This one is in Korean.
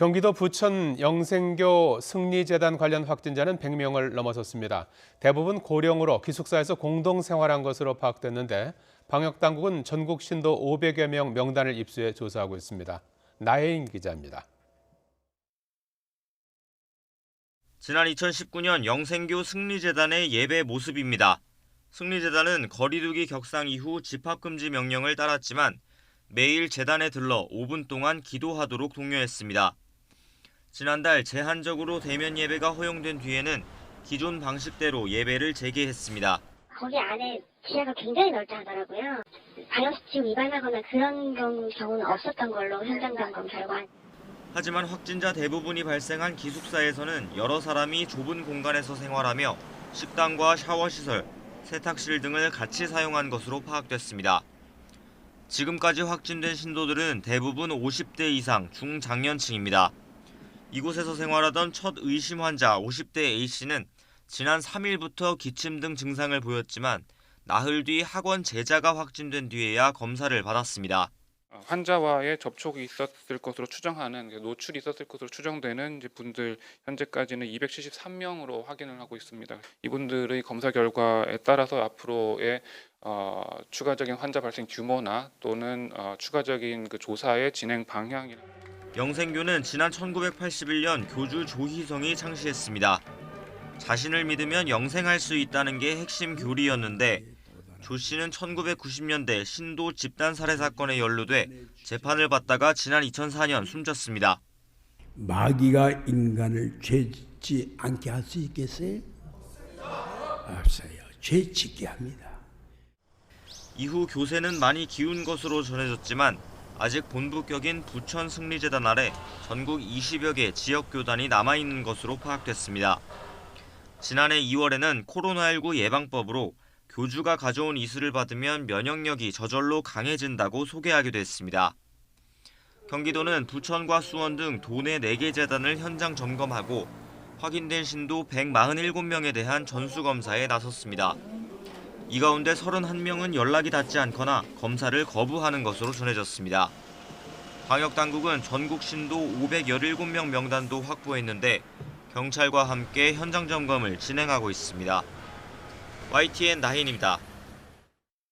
경기도 부천 영생교 승리재단 관련 확진자는 100명을 넘어섰습니다. 대부분 고령으로 기숙사에서 공동 생활한 것으로 파악됐는데 방역당국은 전국 신도 500여 명 명단을 입수해 조사하고 있습니다. 나혜인 기자입니다. 지난 2019년 영생교 승리재단의 예배 모습입니다. 승리재단은 거리두기 격상 이후 집합금지 명령을 따랐지만 매일 재단에 들러 5분 동안 기도하도록 독려했습니다. 지난달 제한적으로 대면 예배가 허용된 뒤에는 기존 방식대로 예배를 재개했습니다. 거기 안에 지하가 굉장히 넓다 하더라고요. 방역수칙 위반하거나 그런 경우는 없었던 걸로 현장 점검 결과. 하지만 확진자 대부분이 발생한 기숙사에서는 여러 사람이 좁은 공간에서 생활하며 식당과 샤워시설, 세탁실 등을 같이 사용한 것으로 파악됐습니다. 지금까지 확진된 신도들은 대부분 50대 이상 중장년층입니다. 이곳에서 생활하던 첫 의심 환자 50대 A씨는 지난 3일부터 기침 등 증상을 보였지만 나흘 뒤 학원 제자가 확진된 뒤에야 검사를 받았습니다. 환자와의 접촉이 있었을 것으로 추정하는 노출이 있었을 것으로 추정되는 분들 현재까지는 273명으로 확인을 하고 있습니다. 이분들의 검사 결과에 따라서 앞으로의 추가적인 환자 발생 규모나 또는 추가적인 조사의 진행 방향이. 영생교는 지난 1981년 교주 조희성이 창시했습니다. 자신을 믿으면 영생할 수 있다는 게 핵심 교리였는데 조 씨는 1990년대 신도 집단 살해 사건에 연루돼 재판을 받다가 지난 2004년 숨졌습니다. 마귀가 인간을 죄짓지 않게 할 수 있겠어요? 없어요. 죄 짓게 합니다. 이후 교세는 많이 기운 것으로 전해졌지만 아직 본부격인 부천 승리재단 아래 전국 20여 개 지역교단이 남아있는 것으로 파악됐습니다. 지난해 2월에는 코로나19 예방법으로 교주가 가져온 이수를 받으면 면역력이 저절로 강해진다고 소개하기도 했습니다. 경기도는 부천과 수원 등 도내 4개 재단을 현장 점검하고 확인된 신도 147명에 대한 전수검사에 나섰습니다. 이 가운데 31명은 연락이 닿지 않거나 검사를 거부하는 것으로 전해졌습니다. 방역당국은 전국 신도 517명 명단도 확보했는데 경찰과 함께 현장 점검을 진행하고 있습니다. YTN 나혜인입니다.